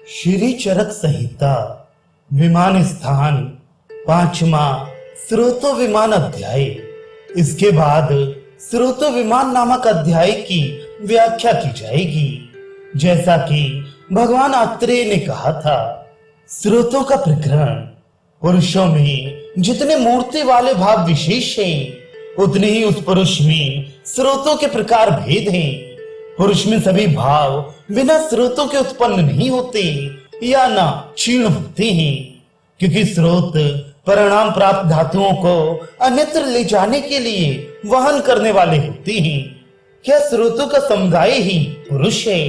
श्री चरक संहिता विमान स्थान 5वां स्रोतो विमान अध्याय। इसके बाद स्रोतो विमान नामक अध्याय की व्याख्या की जाएगी। जैसा कि भगवान आत्रेय ने कहा था, स्रोतों का प्रकरण पुरुषों में जितने मूर्ति वाले भाव विशेष हैं, उतने ही उस पुरुष में स्रोतों के प्रकार भेद हैं। पुरुष में सभी भाव बिना स्रोतों के उत्पन्न नहीं होते या ना क्षीण होते हैं, क्योंकि स्रोत परिणाम प्राप्त धातुओं को अन्यत्र ले जाने के लिए वहन करने वाले होते हैं। क्या स्रोतों का समुदाय ही पुरुष है?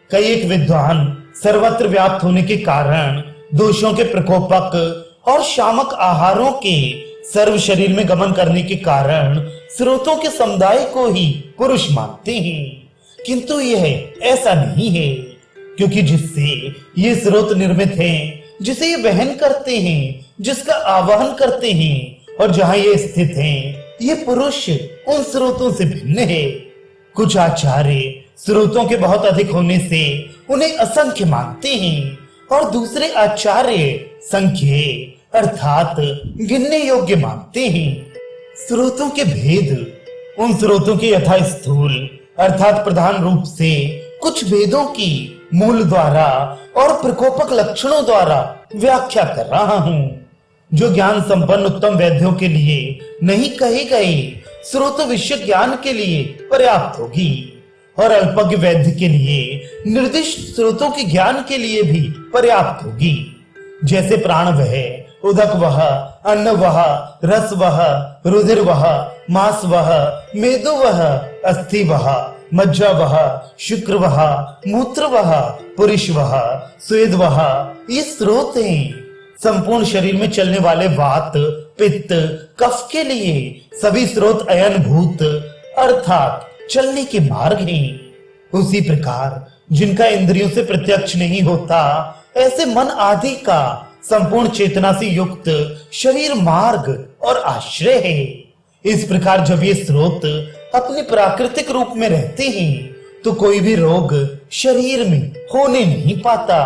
कई एक विद्वान सर्वत्र व्याप्त होने के कारण दोषों के प्रकोपक और शामक आहारों के सर्व शरीर में गमन करने के कारण स्रोतों के समुदाय को ही पुरुष मानते हैं, किंतु यह ऐसा नहीं है, क्योंकि जिससे ये स्रोत निर्मित हैं, जिसे ये वहन करते हैं, जिसका आवाहन करते हैं और जहां ये स्थित हैं, ये पुरुष उन स्रोतों से भिन्न है। कुछ आचार्य स्रोतों के बहुत अधिक होने से उन्हें असंख्य मानते हैं और दूसरे आचार्य संख्य अर्थात गिनने योग्य मानते हैं। स्रोतों के भेद उन स्रोतों के यथा स्थूल अर्थात प्रधान रूप से कुछ भेदों की मूल द्वारा और प्रकोपक लक्षणों द्वारा व्याख्या कर रहा हूं, जो ज्ञान संपन्न उत्तम वैद्यों के लिए नहीं कहे गए स्रोत विषय ज्ञान के लिए पर्याप्त होगी और अल्पज्ञ वैद्य के लिए निर्दिष्ट स्रोतों के ज्ञान के लिए भी पर्याप्त होगी। जैसे प्राण वह, उदक वह, अन्न वह, रस वह, रुधिर वह, मांस वह, मेदो वह, अस्थि वह, मज्जा वह, शुक्र वह, मूत्र वह, पुरुष वह, स्वेद वह, ये स्रोत हैं। संपूर्ण शरीर में चलने वाले वात, पित्त, कफ के लिए सभी स्रोत अयन भूत अर्थात चलने के मार्ग हैं। उसी प्रकार जिनका इंद्रियों से प्रत्यक्ष नहीं होता, ऐसे मन आदि का संपूर्ण चेतना से युक्त शरीर मार्ग और आश्रय है। इस प्रकार जब ये स्रोत अपने प्राकृतिक रूप में रहते हैं, तो कोई भी रोग शरीर में होने नहीं पाता।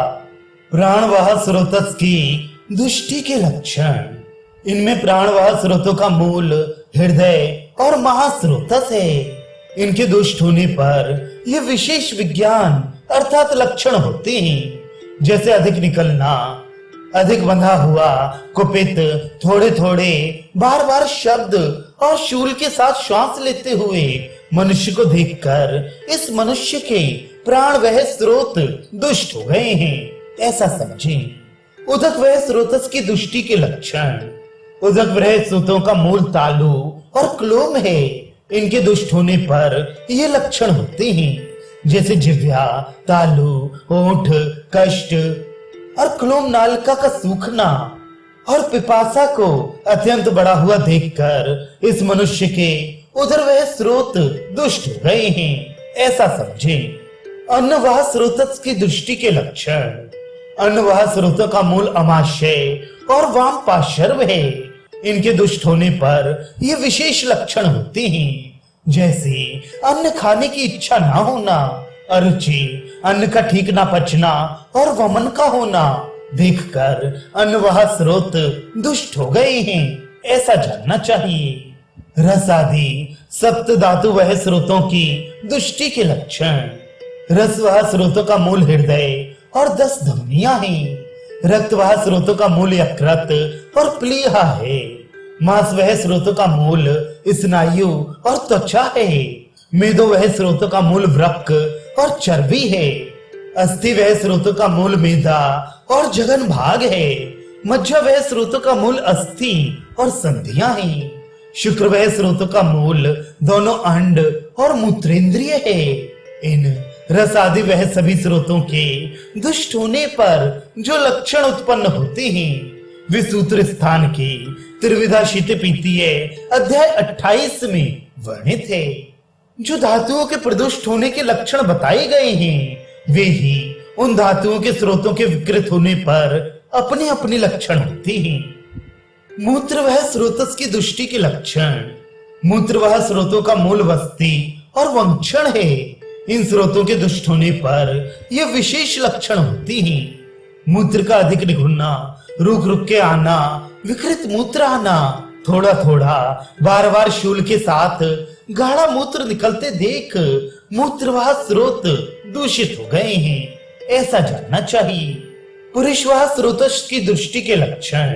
प्राणवाह स्रोतस की दुष्टि के लक्षण। इनमें प्राणवाह स्रोतों का मूल हृदय और महास्रोतस है। इनके दुष्ट होने पर ये विशेष विज्ञान अर्थात लक्षण होते हैं, जैसे अधिक निकलना, अधिक बंधा हुआ, कुपित, थोड़े थोड़े, बार बार शब्द और शूल के साथ श्वास लेते हुए मनुष्य को देखकर इस मनुष्य के प्राण वह स्रोत दुष्ट हो गए हैं, ऐसा समझें। उदक वह स्रोतस की दुष्टि के लक्षण। उदक वह स्रोतों का मूल तालु और क्लोम है। इनके दुष्ट होने पर ये लक्षण होते हैं, जैसे जिह्वा, तालु, ओठ, कष्ट और क्लोम नालिका का सूखना और पिपासा को अत्यंत बढ़ा हुआ देखकर इस मनुष्य के उधर वह स्रोत दुष्ट हो गए हैं, ऐसा समझें। अन्नवाह स्रोतस की दृष्टि के लक्षण। अन्नवाह स्रोतों का मूल अमाशय और वाम पार्श्व है। इनके दुष्ट होने पर ये विशेष लक्षण होते हैं, जैसे अन्न खाने की इच्छा ना होना, अरुचि, अन्न का ठीक ना पचना और वमन का होना देखकर अन्नवाह स्रोत दुष्ट हो गए हैं, ऐसा जानना चाहिए। रस आदि सप्त धातु वह स्रोतों की दुष्टि के लक्षण। रस वह स्रोतों का मूल हृदय और 10 धमनियां हैं। रक्त वह स्रोतों का मूल यकृत और प्लीहा है। मांस वह स्रोतों का मूल स्नायु और त्वचा है। मेदो वह स्रोतों का मूल वृक्क और चर्बी है। अस्थि वह स्रोतों का मूल मेदा और जघन भाग है। मज्जा वह स्रोतों का मूल अस्थि और संधियां हैं। शुक्र वह स्रोतों का मूल दोनों अंड और मूत्रेंद्रिय है। इन रस आदि वह सभी स्रोतों के दुष्ट होने पर जो लक्षण उत्पन्न होते हैं, वे सूत्र स्थान के त्रिविधा शीत पीतीय अध्याय 28 में वर्णित है। जो धातुओं के प्रदुष्ट होने के लक्षण बताए गए हैं, वे ही उन धातुओं के स्रोतों के विकृत होने पर अपने अपने लक्षण होते हैं। मूत्र वह स्रोतस की दुष्टि के लक्षण। मूत्र वह स्रोतों का मूल वस्ती और वंक्षण है। इन स्रोतों के दुष्ट होने पर यह विशेष लक्षण होती हैं, मूत्र का अधिक निगुना, रुक रुक के आना, विकृत मूत्र आना, थोड़ा थोड़ा बार बार शूल के साथ गाढ़ा मूत्र निकलते देख मूत्रवाह स्रोत दूषित हो गए हैं, ऐसा जानना चाहिए। पुरुषवाह स्रोतों की दृष्टि के लक्षण।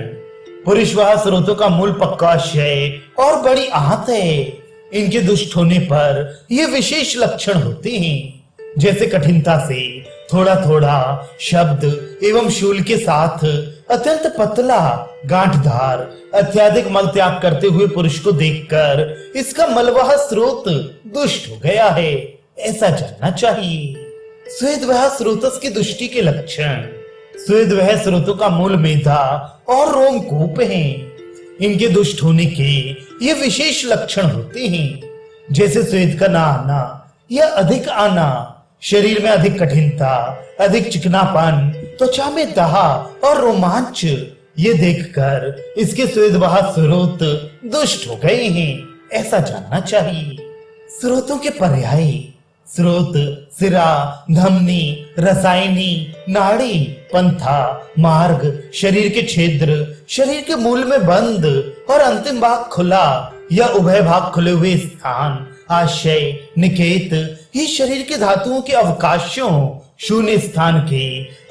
पुरुषवाह स्रोतों का मूल पक्वाशय और बड़ी आहत है। इनके दुष्ट होने पर ये विशेष लक्षण होते हैं, जैसे कठिनता से थोड़ा थोड़ा शब्द एवं शूल के साथ अत्यंत पतला गांठदार अत्याधिक मल त्याग करते हुए पुरुष को देखकर इसका मलवाह स्रोत दुष्ट हो गया है, ऐसा जानना चाहिए। स्वेदवाह स्रोतस की दृष्टि के लक्षण। स्वेदवाह स्रोतों का मूल मेधा और रोमकूप है। इनके दुष्ट होने के ये विशेष लक्षण होते हैं, जैसे स्वेद का ना आना या अधिक आना, शरीर में अधिक कठिनता, अधिक चिकनापन, त्वचा में दाह और रोमांच। ये देखकर इसके स्वेदवाह स्रोत दुष्ट हो गए हैं, ऐसा जानना चाहिए। स्रोतों के पर्याय। स्रोत सिरा, धमनी, रसायनी, नाड़ी, पंथा, मार्ग, शरीर के छिद्र, शरीर के मूल में बंद और अंतिम भाग खुला या उभय भाग खुले हुए स्थान, आशय, निकेत, ये शरीर के धातुओं के अवकाशों, शून्य स्थान के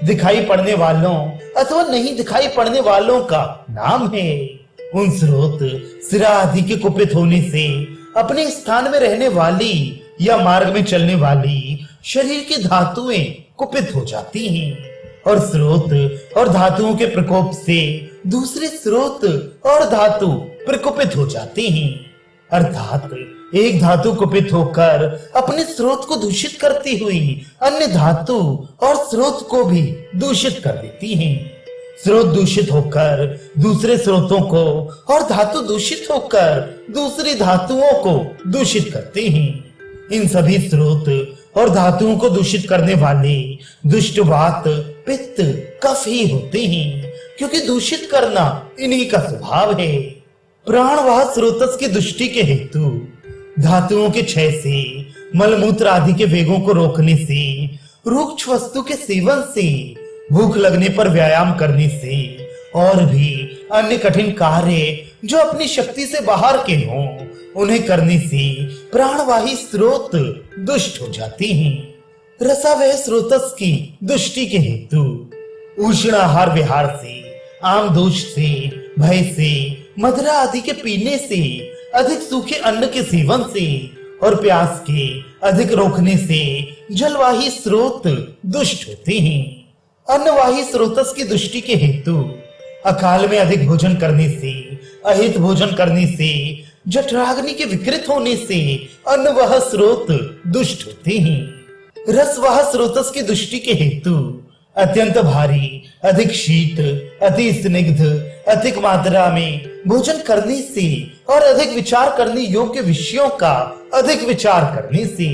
दिखाई पड़ने वालों अथवा नहीं दिखाई पड़ने वालों का नाम है। उन स्रोत सिरा आदि के कुपित होने से अपने स्थान में रहने वाली या मार्ग में चलने वाली शरीर की धातुएं कुपित हो जाती हैं, और स्रोत और धातुओं के प्रकोप से दूसरे स्रोत और धातु प्रकोपित हो जाते हैं। अर्थात एक धातु कुपित होकर अपने स्रोत को दूषित करती हुई अन्य धातु और स्रोत को भी दूषित कर देती है। स्रोत दूषित होकर दूसरे स्रोतों को और धातु दूषित होकर दूसरी धातुओं को दूषित करते हैं। इन सभी स्रोत और धातुओं को दूषित करने वाले दुष्ट वात, पित्त, कफ ही होते हैं, क्योंकि दूषित करना इन्हीं का स्वभाव है। प्राणवाह स्रोतस की दृष्टि के हेतु। धातुओं के क्षय से, मलमूत्र आदि के वेगों को रोकने से, रुक्ष वस्तु के सेवन से, भूख लगने पर व्यायाम करने से और भी अन्य कठिन कार्य जो अपनी शक्ति से बाहर के हों, उन्हें करने से प्राणवाही स्रोत दुष्ट हो जाते हैं। रसावह स्रोतस की दृष्टि के हेतु। उष्ण आहार विहार से, आम दोष से, भय से, मदिरा आदि के पीने से, अधिक सूखे अन्न के सेवन से और प्यास के अधिक रोकने से जलवाही स्रोत दुष्ट होते हैं। अन्नवाही स्रोतस की दृष्टि के हेतु। अकाल में अधिक भोजन करने से, अहित भोजन करने से, जठराग्नि के विकृत होने से अन्नवाह स्रोत दुष्ट होते हैं। रसवाह स्रोतस की दृष्टि के हेतु। अत्यंत भारी, अधिक शीत, अति स्निग्ध, अधिक मात्रा में भोजन करने से और अधिक विचार करने योग्य विषयों का अधिक विचार करने से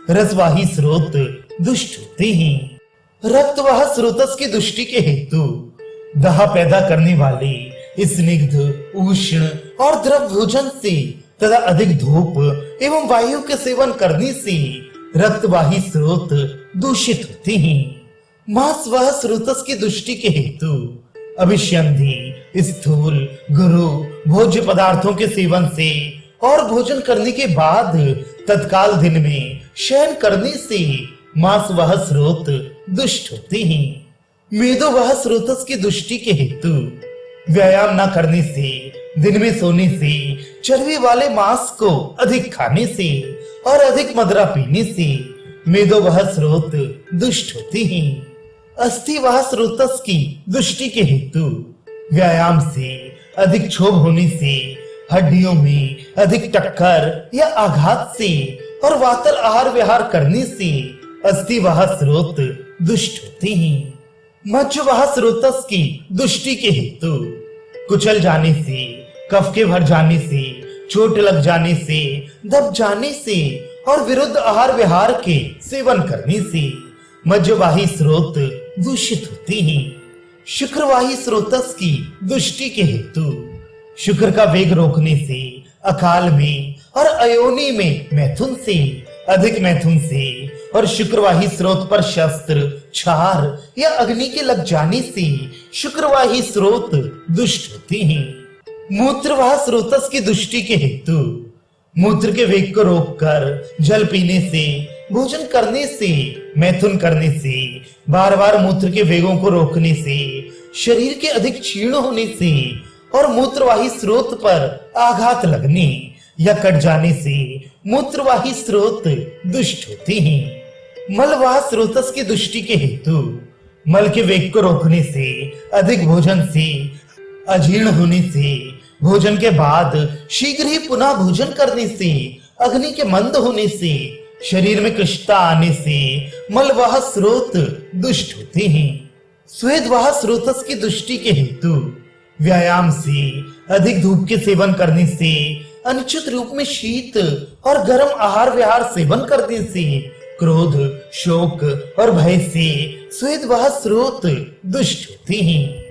रसवाही स्रोत दुष्ट होते हैं। रक्तवाह स्रोतस की दृष्टि के हेतु। दाह पैदा करने वाले स्निग्ध, उष्ण और द्रव भोजन से तथा अधिक धूप एवं वायु के सेवन करने से रक्तवाही स्रोत दूषित होते हैं। मांसवाह स्रोतस की दृष्टि के हेतु। अभिसंधि, स्थूल, गुरु, भोज्य पदार्थों के सेवन से और भोजन करने के बाद तत्काल दिन में शयन करने से मांसवाह स्रोत दुष्ट होते हैं। मेदोवाह स्रोतस की दृष्टि के हेतु। व्यायाम न करने से, दिन में सोने से, चर्बी वाले मांस को अधिक खाने से और अधिक मदिरा पीने से मेदोवाह स्रोत दुष्ट होते हैं। अस्थिवाह स्रोतस की दृष्टि के हेतु। व्यायाम से, अधिक क्षोभ होने से, हड्डियों में अधिक टक्कर या आघात से और वातल आहार विहार करने से अस्थिवाह स्रोत दुष्ट होते हैं। मज्जवाह स्रोतस की दृष्टि के हेतु। कुचल जाने से, कफ के भर जाने से, चोट लग जाने से, दब जाने से और विरुद्ध आहार विहार के सेवन करने से मज्जवाही स्रोत दूषित होते हैं। शुक्रवाही स्रोतस की दृष्टि के हेतु। शुक्र का वेग रोकने से, अकाल में और अयोनि में मैथुन से, अधिक मैथुन से और शुक्रवाही स्रोत पर शस्त्र क्षार या अग्नि के लग जाने से शुक्रवाही स्रोत दुष्ट होते हैं। मूत्रवाह स्रोतस की दुष्टि के हेतु मूत्र के वेग को रोककर जल पीने से, भोजन करने से, मैथुन करने से, बार बार मूत्र के वेगों को रोकने से, शरीर के अधिक क्षीण होने से और मूत्रवाही स्रोत पर आघात लगने या कट जाने से मूत्रवाही स्रोत दुष्ट होते हैं। मलवाह स्रोतस की दुष्टि के हेतु मल के वेग को रोकने से, अधिक भोजन से, अजीर्ण होने से, भोजन के बाद शीघ्र ही पुनः भोजन करने से, अग्नि के मंद होने से, शरीर में कृष्णता आने से मलवाह स्रोत दुष्ट होते हैं। स्वेदवाह स्रोतस की दुष्टि के हेतु व्यायाम से, अधिक धूप के सेवन करने से, अनुचित रूप में शीत और गर्म आहार विहार सेवन करने से, क्रोध, शोक और भय से स्वेदवाह स्रोत दुष्ट होते हैं।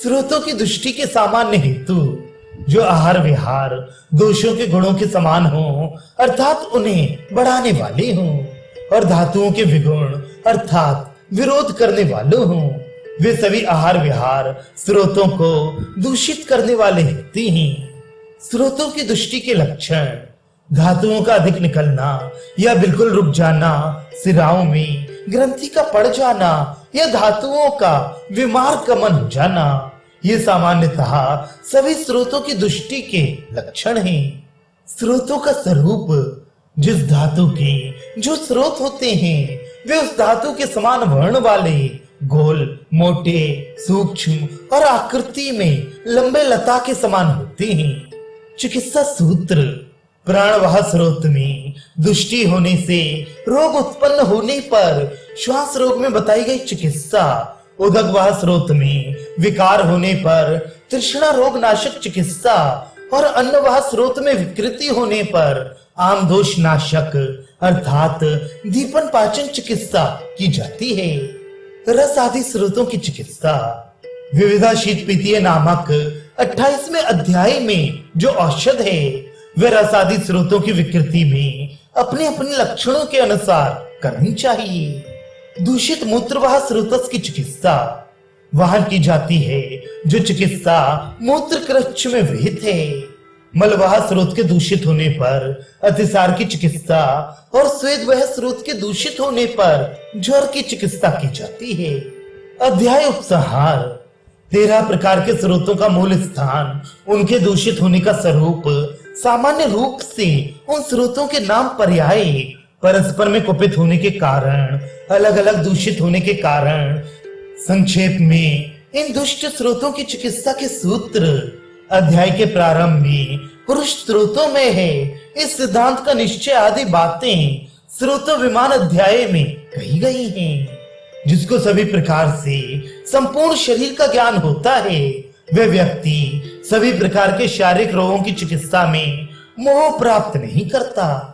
स्रोतों की दुष्टि के सामान्य हेतु जो आहार विहार दोषों के गुणों के समान हो, अर्थात उन्हें बढ़ाने वाले हों, और धातुओं के विगुण अर्थात विरोध करने वाले हों, वे सभी आहार विहार स्रोतों को दूषित करने वाले होते हैं। स्रोतों की दुष्टि के लक्षण धातुओं का अधिक निकलना या बिल्कुल रुक जाना, सिराओं में ग्रंथि का पड़ जाना या धातुओं का विमार्गमन हो जाना, ये सामान्यतः सभी स्रोतों की दुष्टि के लक्षण हैं। स्रोतों का स्वरूप जिस धातु के जो स्रोत होते हैं वे उस धातु के समान वर्ण वाले, गोल, मोटे, सूक्ष्म और आकृति में लंबे लता के समान होते हैं। चिकित्सा सूत्र प्राणवाह स्रोत में दुष्टि होने से रोग उत्पन्न होने पर श्वास रोग में बताई गई चिकित्सा, उदकवाह स्रोत में विकार होने पर तृष्णा रोग नाशक चिकित्सा और अन्नवाह स्रोत में विकृति होने पर आम दोष नाशक अर्थात दीपन पाचन चिकित्सा की जाती है। रस आदि स्रोतों की चिकित्सा विविधा शीतपीतीय नामक 28वें अध्याय में जो औषध है वे रस आदि स्रोतों की विकृति में अपने अपने लक्षणों के अनुसार करनी चाहिए। दूषित मूत्रवाह स्रोतस की चिकित्सा वहां की जाती है जो चिकित्सा मूत्र कृच्छ में विहित है। मलवाह स्रोत के दूषित होने पर अतिसार की चिकित्सा और स्वेदवाह स्रोत के दूषित होने पर ज्वर की चिकित्सा की जाती है। अध्याय उपसंहार 13 प्रकार के स्रोतों का मूल स्थान, उनके दूषित होने का स्वरूप, सामान्य रूप से उन स्रोतों के नाम पर्याय, परस्पर में कुपित होने के कारण, अलग अलग दूषित होने के कारण, संक्षेप में इन दुष्ट स्रोतों की चिकित्सा के सूत्र अध्याय के प्रारंभ में पुरुष स्रोतों में है। इस सिद्धांत का निश्चय आदि बातें स्रोत विमान अध्याय में कही गई हैं। जिसको सभी प्रकार से संपूर्ण शरीर का ज्ञान होता है वह व्यक्ति सभी प्रकार के शारीरिक रोगों की चिकित्सा में मोह प्राप्त नहीं करता।